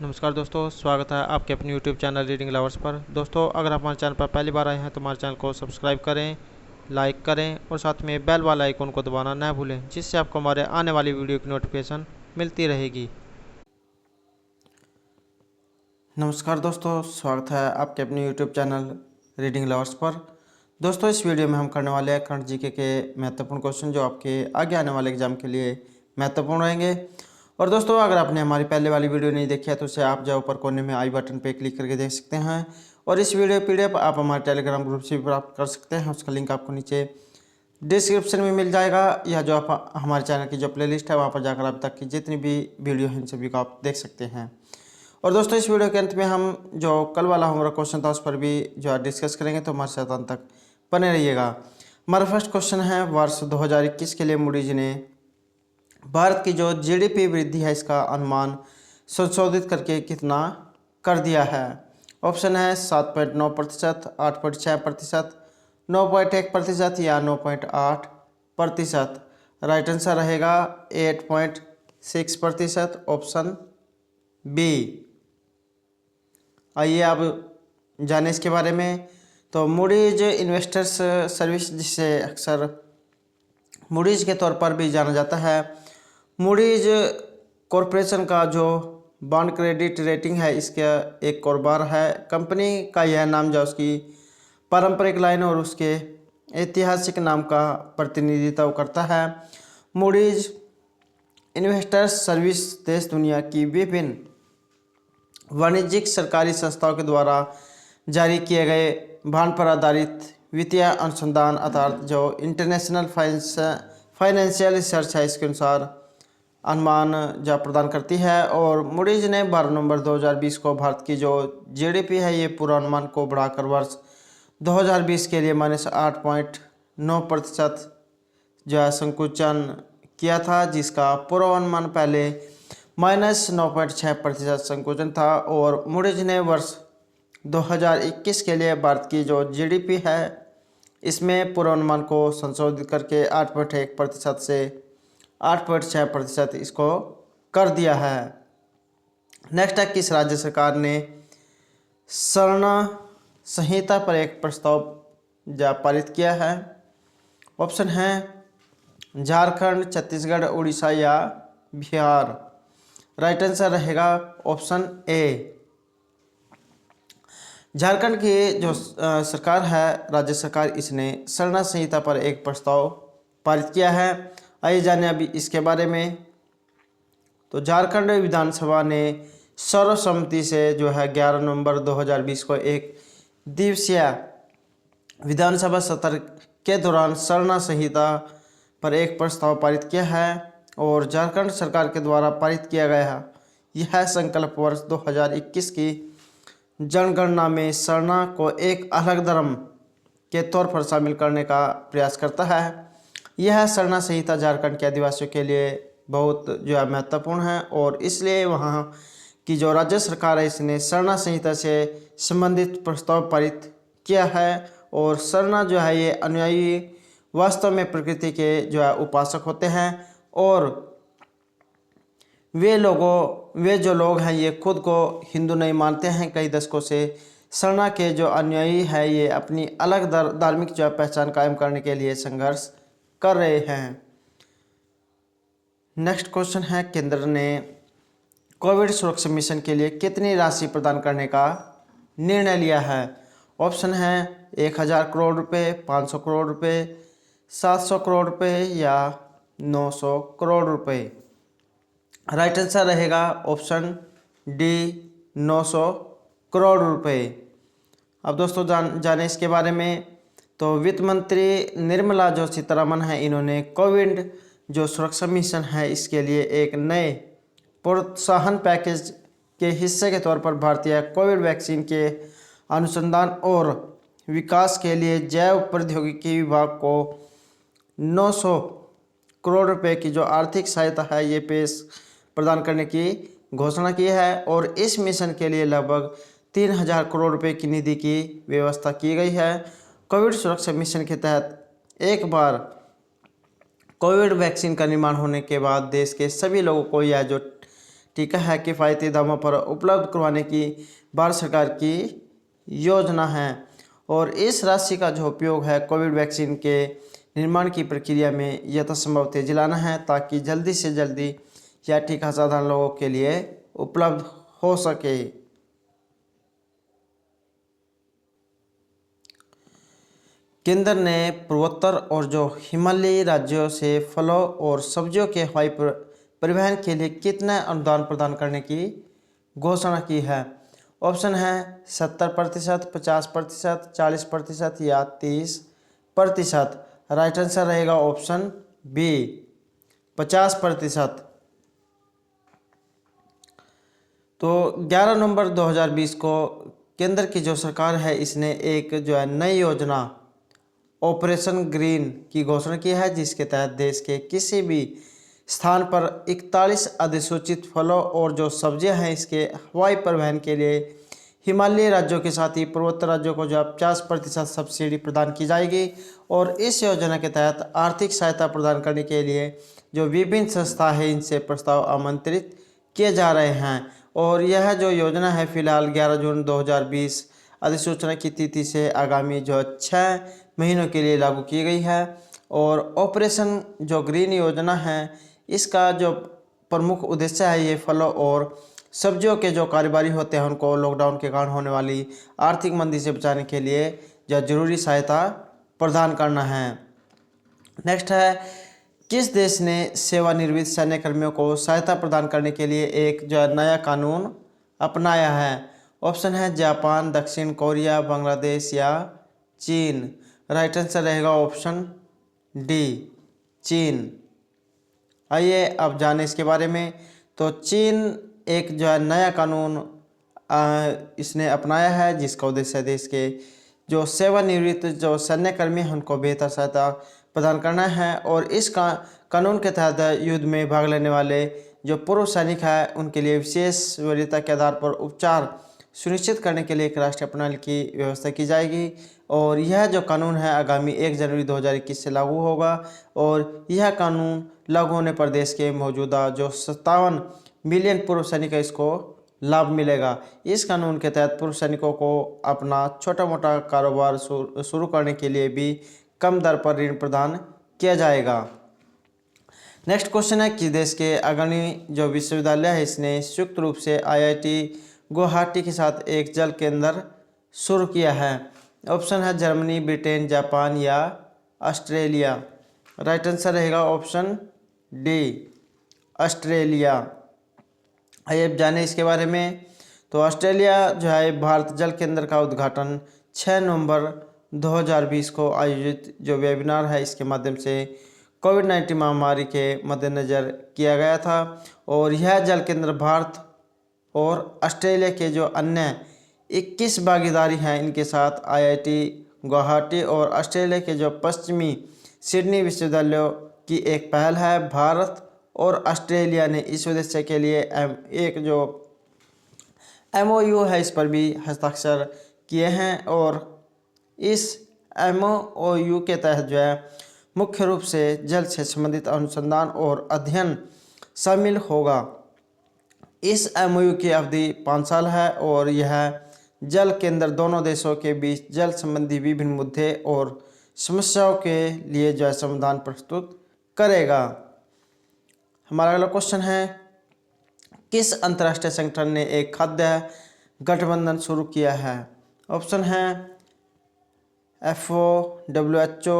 नमस्कार दोस्तों, स्वागत है आपके अपने YouTube चैनल रीडिंग लवर्स पर। दोस्तों, अगर आप हमारे चैनल पर पहली बार आए हैं तो हमारे चैनल को सब्सक्राइब करें, लाइक करें और साथ में बेल वाला आइकन को दबाना न भूलें, जिससे आपको हमारे आने वाली वीडियो की नोटिफिकेशन मिलती रहेगी। नमस्कार दोस्तों, स्वागत है आपके अपने YouTube चैनल रीडिंग लवर्स पर। दोस्तों, इस वीडियो में हम करने वाले हैं करंट जीके के महत्वपूर्ण क्वेश्चन जो आपके आगे आने वाले एग्जाम के लिए महत्वपूर्ण रहेंगे। और दोस्तों, अगर आपने हमारी पहले वाली वीडियो नहीं देखी है तो उसे आप जो ऊपर कोने में आई बटन पर क्लिक करके देख सकते हैं। और इस वीडियो PDF आप हमारे टेलीग्राम ग्रुप से भी प्राप्त कर सकते हैं। उसका लिंक आपको नीचे डिस्क्रिप्शन में मिल जाएगा, या जो आप हमारे चैनल की जो प्लेलिस्ट है वहाँ पर जाकर अभी तक की जितनी भी वीडियो हैं इन सभी को आप देख सकते हैं। और दोस्तों, इस वीडियो के अंत में हम जो कल वाला हमारा क्वेश्चन था उस पर भी जो है डिस्कस करेंगे, तो हमारे साथ अंत तक बने रहिएगा। हमारा फर्स्ट क्वेश्चन है, वर्ष 2021 के लिए मूडीज ने भारत की जो GDP वृद्धि है इसका अनुमान संशोधित करके कितना कर दिया है। ऑप्शन है 7.9%, 8.6%, 9.1% या 9.8%। राइट आंसर रहेगा 8.6%, ऑप्शन बी। आइए अब जाने इसके बारे में। तो मूडीज इन्वेस्टर्स सर्विस, जिसे अक्सर मूडीज के तौर पर भी जाना जाता है, मूडीज कॉरपोरेशन का जो बॉन्ड क्रेडिट रेटिंग है इसका एक कारोबार है। कंपनी का यह नाम जो उसकी पारंपरिक लाइन और उसके ऐतिहासिक नाम का प्रतिनिधित्व करता है। मूडीज इन्वेस्टर्स सर्विस देश दुनिया की विभिन्न वाणिज्यिक सरकारी संस्थाओं के द्वारा जारी किए गए बॉन्ड पर आधारित वित्तीय अनुसंधान अर्थात जो इंटरनेशनल फाइनेंशियल रिसर्च है इसके अनुसार अनुमान जो प्रदान करती है। और मूडीज ने 12 नवंबर 2020 को भारत की जो GDP है ये पूर्वानुमान को बढ़ाकर वर्ष 2020 के लिए -8.9% जो है संकुचन किया था, जिसका पूर्वानुमान पहले -9.6% संकुचन था। और मूडीज ने वर्ष 2021 के लिए भारत की जो GDP है इसमें पूर्वानुमान को संशोधित करके 8.1% से 8.6% इसको कर दिया है। नेक्स्ट है, किस राज्य सरकार ने शरण संहिता पर एक प्रस्ताव पारित किया है। ऑप्शन है झारखंड, छत्तीसगढ़, उड़ीसा या बिहार। राइट आंसर रहेगा ऑप्शन ए। झारखंड की जो सरकार है, राज्य सरकार, इसने शरण संहिता पर एक प्रस्ताव पारित किया है। आइए जाने अभी इसके बारे में। तो झारखंड विधानसभा ने सर्वसम्मति से जो है 11 नवंबर 2020 को एक दिवसीय विधानसभा सत्र के दौरान शरण संहिता पर एक प्रस्ताव पारित किया है। और झारखंड सरकार के द्वारा पारित किया गया है यह संकल्प वर्ष 2021 की जनगणना में शरण को एक अलग धर्म के तौर पर शामिल करने का प्रयास करता है। यह शरण संहिता झारखंड के आदिवासियों के लिए बहुत जो है महत्वपूर्ण है, और इसलिए वहाँ की जो राज्य सरकार है इसने शरण संहिता से संबंधित प्रस्ताव पारित किया है। और शरण जो है ये अनुयायी वास्तव में प्रकृति के जो है उपासक होते हैं, और वे जो लोग हैं ये खुद को हिंदू नहीं मानते हैं। कई दशकों से शरण के जो अनुयायी हैं ये अपनी अलग धार्मिक जो है पहचान कायम करने के लिए संघर्ष कर रहे हैं। नेक्स्ट क्वेश्चन है, केंद्र ने कोविड सुरक्षा मिशन के लिए कितनी राशि प्रदान करने का निर्णय लिया है। ऑप्शन है 1000 करोड़ रुपये, 500 करोड़ रुपये, 700 करोड़ रुपये या 900 करोड़ रुपये। राइट आंसर रहेगा ऑप्शन डी, 900 करोड़ रुपये। अब दोस्तों जाने इसके बारे में। तो वित्त मंत्री निर्मला जो सीतारमण है, इन्होंने कोविड जो सुरक्षा मिशन है इसके लिए एक नए प्रोत्साहन पैकेज के हिस्से के तौर पर भारतीय कोविड वैक्सीन के अनुसंधान और विकास के लिए जैव प्रौद्योगिकी विभाग को 900 करोड़ रुपए की जो आर्थिक सहायता है ये प्रदान करने की घोषणा की है। और इस मिशन के लिए लगभग 3000 करोड़ रुपए की निधि की व्यवस्था की गई है। कोविड सुरक्षा मिशन के तहत एक बार कोविड वैक्सीन का निर्माण होने के बाद देश के सभी लोगों को यह जो टीका है किफ़ायती दामों पर उपलब्ध करवाने की भारत सरकार की योजना है। और इस राशि का जो उपयोग है कोविड वैक्सीन के निर्माण की प्रक्रिया में यथासंभव तेजी लाना है, ताकि जल्दी से जल्दी यह टीका साधारण लोगों के लिए उपलब्ध हो सके। केंद्र ने पूर्वोत्तर और जो हिमालयी राज्यों से फलों और सब्जियों के हवाई परिवहन के लिए कितना अनुदान प्रदान करने की घोषणा की है। ऑप्शन है 70%, 50%, 40% या 30%। राइट आंसर रहेगा ऑप्शन बी 50%। तो 11 नवंबर 2020 को केंद्र की जो सरकार है इसने एक जो है नई योजना ऑपरेशन ग्रीन की घोषणा की है, जिसके तहत देश के किसी भी स्थान पर 41 अधिसूचित फलों और जो सब्जियां हैं इसके हवाई परिवहन के लिए हिमालयी राज्यों के साथ ही पूर्वोत्तर राज्यों को जो 50% सब्सिडी प्रदान की जाएगी। और इस योजना के तहत आर्थिक सहायता प्रदान करने के लिए जो विभिन्न संस्था है इनसे प्रस्ताव आमंत्रित किए जा रहे हैं। और यह जो योजना है फिलहाल 11 जून 2020 अधिसूचना की तिथि से आगामी जो 6 महीनों के लिए लागू की गई है। और ऑपरेशन जो ग्रीन योजना है इसका जो प्रमुख उद्देश्य है ये फलों और सब्जियों के जो कारोबारी होते हैं उनको लॉकडाउन के कारण होने वाली आर्थिक मंदी से बचाने के लिए जो जरूरी सहायता प्रदान करना है। नेक्स्ट है किस देश ने सेवानिवृत्त सैन्य कर्मियों को सहायता प्रदान करने के लिए एक जो नया कानून अपनाया है। ऑप्शन है जापान, दक्षिण कोरिया, बांग्लादेश या चीन। राइट आंसर रहेगा ऑप्शन डी चीन। आइए अब जाने इसके बारे में। तो चीन एक जो है नया कानून इसने अपनाया है, जिसका उद्देश्य देश के जो सेवानिवृत्त जो सैन्य कर्मी हैं उनको बेहतर सहायता प्रदान करना है। और इस कानून के तहत युद्ध में भाग लेने वाले जो पूर्व सैनिक हैं उनके लिए विशेष वरीयता के आधार पर उपचार सुनिश्चित करने के लिए एक राष्ट्रीय प्रणाली की व्यवस्था की जाएगी। और यह जो कानून है आगामी 1 जनवरी 2021 से लागू होगा। और यह कानून लागू होने पर देश के मौजूदा जो 57 मिलियन पूर्व सैनिक है इसको लाभ मिलेगा। इस कानून के तहत पूर्व सैनिकों को अपना छोटा मोटा कारोबार शुरू करने के लिए भी कम दर पर ऋण प्रदान किया जाएगा। नेक्स्ट क्वेश्चन है कि देश के अग्रणी जो विश्वविद्यालय है इसने संयुक्त रूप से IIT गुवाहाटी के साथ एक जल केंद्र शुरू किया है। ऑप्शन है जर्मनी, ब्रिटेन, जापान या ऑस्ट्रेलिया। राइट आंसर रहेगा ऑप्शन डी ऑस्ट्रेलिया। आइए अब जाने इसके बारे में। तो ऑस्ट्रेलिया जो है भारत जल केंद्र का उद्घाटन 6 नवंबर 2020 को आयोजित जो वेबिनार है इसके माध्यम से कोविड-19 महामारी के मद्देनज़र किया गया था। और यह जल केंद्र भारत और ऑस्ट्रेलिया के जो अन्य 21 भागीदारी हैं इनके साथ IIT गुवाहाटी और ऑस्ट्रेलिया के जो पश्चिमी सिडनी विश्वविद्यालयों की एक पहल है। भारत और ऑस्ट्रेलिया ने इस उद्देश्य के लिए एक जो MOU है इस पर भी हस्ताक्षर किए हैं। और इस MOU के तहत जो है मुख्य रूप से जल से संबंधित अनुसंधान और अध्ययन शामिल होगा। इस MOU की अवधि 5 साल है और यह जल केंद्र दोनों देशों के बीच जल संबंधी विभिन्न मुद्दे और समस्याओं के लिए जो है समाधान प्रस्तुत करेगा। हमारा अगला क्वेश्चन है किस अंतर्राष्ट्रीय संगठन ने एक खाद्य गठबंधन शुरू किया है। ऑप्शन है FAO, WHO,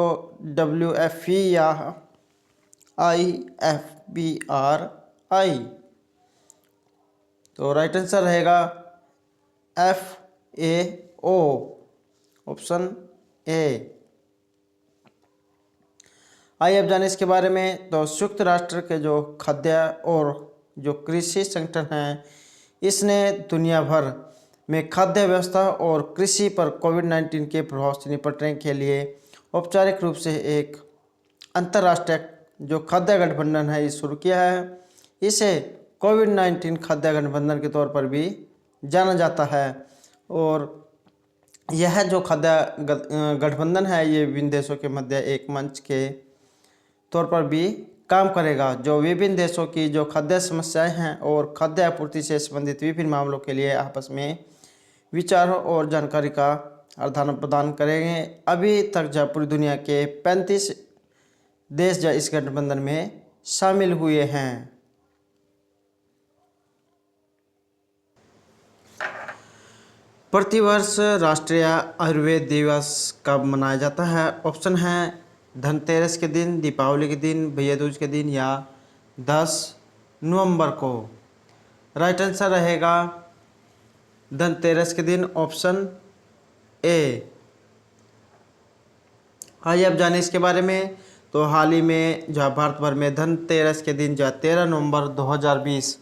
WFP या IFBRI। तो राइट आंसर रहेगा FAO ऑप्शन ए। आइए अब जाने इसके बारे में। तो संयुक्त राष्ट्र के जो खाद्य और जो कृषि संगठन है इसने दुनिया भर में खाद्य व्यवस्था और कृषि पर कोविड-19 के प्रभाव से निपटने के लिए औपचारिक रूप से एक अंतर्राष्ट्रीय जो खाद्य गठबंधन है ये शुरू किया है। इसे कोविड-19 खाद्य गठबंधन के तौर पर भी जाना जाता है। और यह जो खाद्य गठबंधन है ये विभिन्न देशों के मध्य एक मंच के तौर पर भी काम करेगा, जो विभिन्न देशों की जो खाद्य समस्याएं हैं और खाद्य आपूर्ति से संबंधित विभिन्न मामलों के लिए आपस में विचारों और जानकारी का आदान प्रदान करेंगे। अभी तक जब पूरी दुनिया के 35 देश जो इस गठबंधन में शामिल हुए हैं। प्रतिवर्ष राष्ट्रीय आयुर्वेद दिवस कब मनाया जाता है? ऑप्शन है धनतेरस के दिन, दीपावली के दिन, भैया दूज के दिन या 10 नवंबर को। राइट आंसर रहेगा धनतेरस के दिन, ऑप्शन ए। आइए अब जाने इसके बारे में। तो हाल ही में जो भारत भर में धनतेरस के दिन जो 13 नवंबर 2020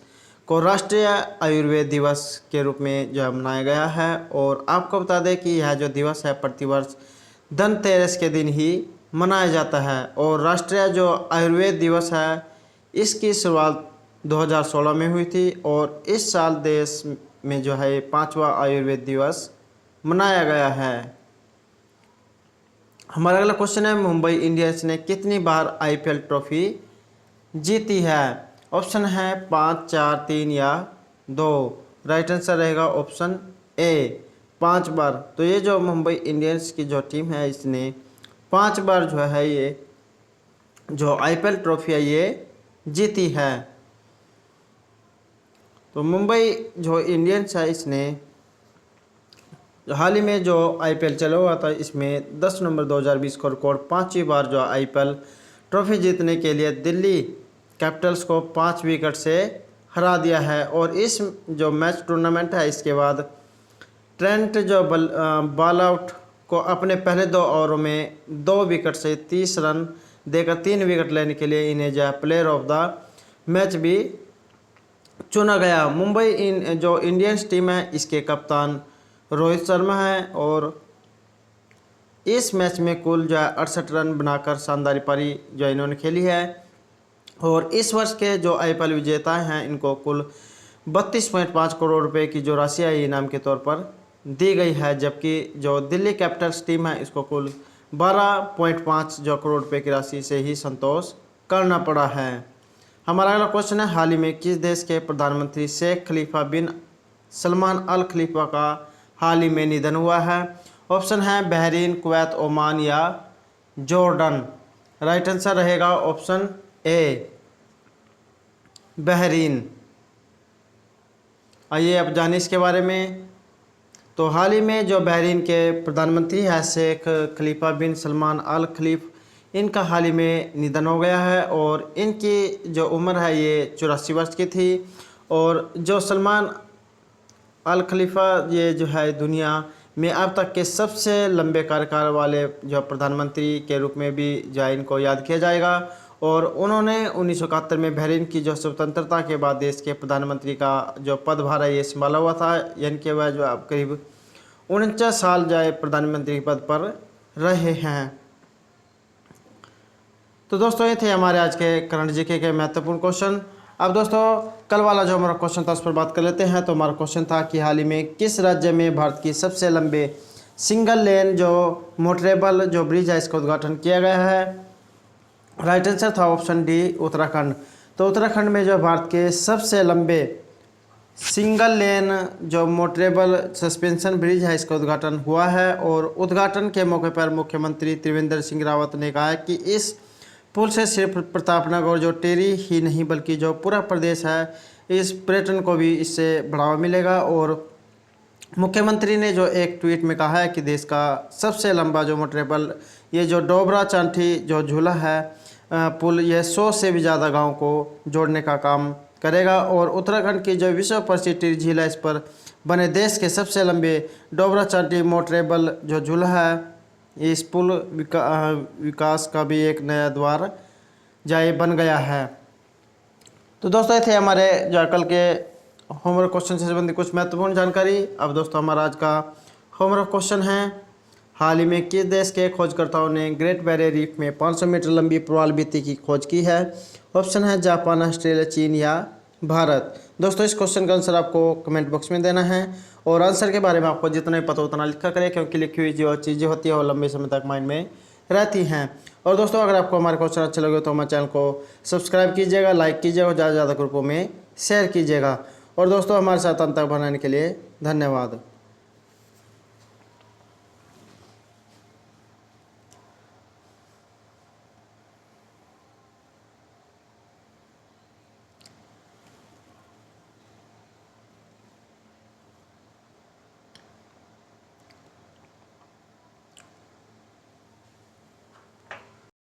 को राष्ट्रीय आयुर्वेद दिवस के रूप में जो मनाया गया है। और आपको बता दें कि यह जो दिवस है प्रतिवर्ष धनतेरस के दिन ही मनाया जाता है। और राष्ट्रीय जो आयुर्वेद दिवस है इसकी शुरुआत 2016 में हुई थी और इस साल देश में जो है 5वां आयुर्वेद दिवस मनाया गया है। हमारा अगला क्वेश्चन है, मुंबई इंडियंस ने कितनी बार आईपीएल ट्रॉफी जीती है? ऑप्शन है 5, 4, 3 या 2। राइट आंसर रहेगा ऑप्शन ए, 5 बार। तो ये जो मुंबई इंडियंस की जो टीम है इसने 5 बार जो है ये जो आईपीएल ट्रॉफी है ये जीती है। तो मुंबई जो इंडियंस है इसने हाल ही में जो आईपीएल चला हुआ था इसमें 10 नवंबर 2020 को रिकॉर्ड 5वीं बार जो आईपीएल ट्रॉफी जीतने के लिए दिल्ली कैपिटल्स को 5 विकेट से हरा दिया है। और इस जो मैच टूर्नामेंट है इसके बाद ट्रेंट जो बॉल आउट को अपने पहले 2 ओवरों में 2 विकेट से 30 रन देकर 3 विकेट लेने के लिए इन्हें जो प्लेयर ऑफ द मैच भी चुना गया। मुंबई जो इंडियंस टीम है इसके कप्तान रोहित शर्मा है और इस मैच में कुल जो 68 रन बनाकर शानदार पारी जो इन्होंने खेली है। और इस वर्ष के जो आईपीएल विजेता हैं इनको कुल 32.5 करोड़ रुपए की जो राशि है इनाम के तौर पर दी गई है। जबकि जो दिल्ली कैपिटल्स टीम है इसको कुल 12.5 जो करोड़ रुपए की राशि से ही संतोष करना पड़ा है। हमारा अगला क्वेश्चन है, हाल ही में किस देश के प्रधानमंत्री शेख खलीफा बिन सलमान अल खलीफा का हाल ही में निधन हुआ है? ऑप्शन है बहरीन, कुवैत, ओमान या जॉर्डन। राइट आंसर रहेगा ऑप्शन ए, बहरीन। आइए अब जाने इसके बारे में। तो हाल ही में जो बहरीन के प्रधानमंत्री है शेख खलीफा बिन सलमान अल खलीफ, इनका हाल ही में निधन हो गया है और इनकी जो उम्र है ये 84 वर्ष की थी। और जो सलमान अल खलीफा ये जो है दुनिया में अब तक के सबसे लंबे कार्यकाल वाले जो प्रधानमंत्री के रूप में भी जो इनको याद किया जाएगा। और उन्होंने 1971 में बहरीन की जो स्वतंत्रता के बाद देश के प्रधानमंत्री का जो पदभार है ये संभाला हुआ था। यानी कि वह जो अब करीब 49 साल जो है प्रधानमंत्री पद पर रहे हैं। तो दोस्तों ये थे हमारे आज के करंट जीके के महत्वपूर्ण क्वेश्चन। अब दोस्तों कल वाला जो हमारा क्वेश्चन था उस पर बात कर लेते हैं। तो हमारा क्वेश्चन था कि हाल ही में किस राज्य में भारत की सबसे लंबे सिंगल लेन जो मोटरेबल जो ब्रिज है इसका उद्घाटन किया गया है? राइट आंसर था ऑप्शन डी, उत्तराखंड। तो उत्तराखंड में जो भारत के सबसे लंबे सिंगल लेन जो मोटरेबल सस्पेंशन ब्रिज है इसका उद्घाटन हुआ है। और उद्घाटन के मौके पर मुख्यमंत्री त्रिवेंद्र सिंह रावत ने कहा है कि इस पुल से सिर्फ प्रतापनगर और जो टेरी ही नहीं बल्कि जो पूरा प्रदेश है इस पर्यटन को भी इससे बढ़ावा मिलेगा। और मुख्यमंत्री ने जो एक ट्वीट में कहा है कि देश का सबसे लंबा जो मोटरेबल ये जो डोबरा चांठी जो झूला है पुल ये 100 से भी ज़्यादा गाँव को जोड़ने का काम करेगा। और उत्तराखंड की जो विश्व प्रसिद्ध टिहरी झील है इस पर बने देश के सबसे लंबे डोबरा चांठी मोटरेबल जो झूला है इस पुल विकास का भी एक नया द्वार जाए बन गया है। तो दोस्तों ये थे हमारे जो कल के होमवर्क क्वेश्चन से संबंधित कुछ महत्वपूर्ण जानकारी। अब दोस्तों हमारा आज का होमवर्क क्वेश्चन है, हाल ही में किस देश के खोजकर्ताओं ने ग्रेट बैरियर रीफ में 500 मीटर लंबी प्रवाल भित्ति की खोज की है? ऑप्शन है जापान, ऑस्ट्रेलिया, चीन या भारत। दोस्तों इस क्वेश्चन का आंसर आपको कमेंट बॉक्स में देना है और आंसर के बारे में आपको जितना ही पता उतना लिखा करें, क्योंकि लिखी हुई जो चीज़ें होती है वो लंबे समय तक माइंड में रहती हैं। और दोस्तों अगर आपको हमारे क्वेश्चन अच्छे लगे तो हमारे चैनल को सब्सक्राइब कीजिएगा, लाइक कीजिएगा और ज़्यादा से ज़्यादा ग्रुपों में शेयर कीजिएगा। और दोस्तों हमारे साथ अंत तक बनाने के लिए धन्यवाद।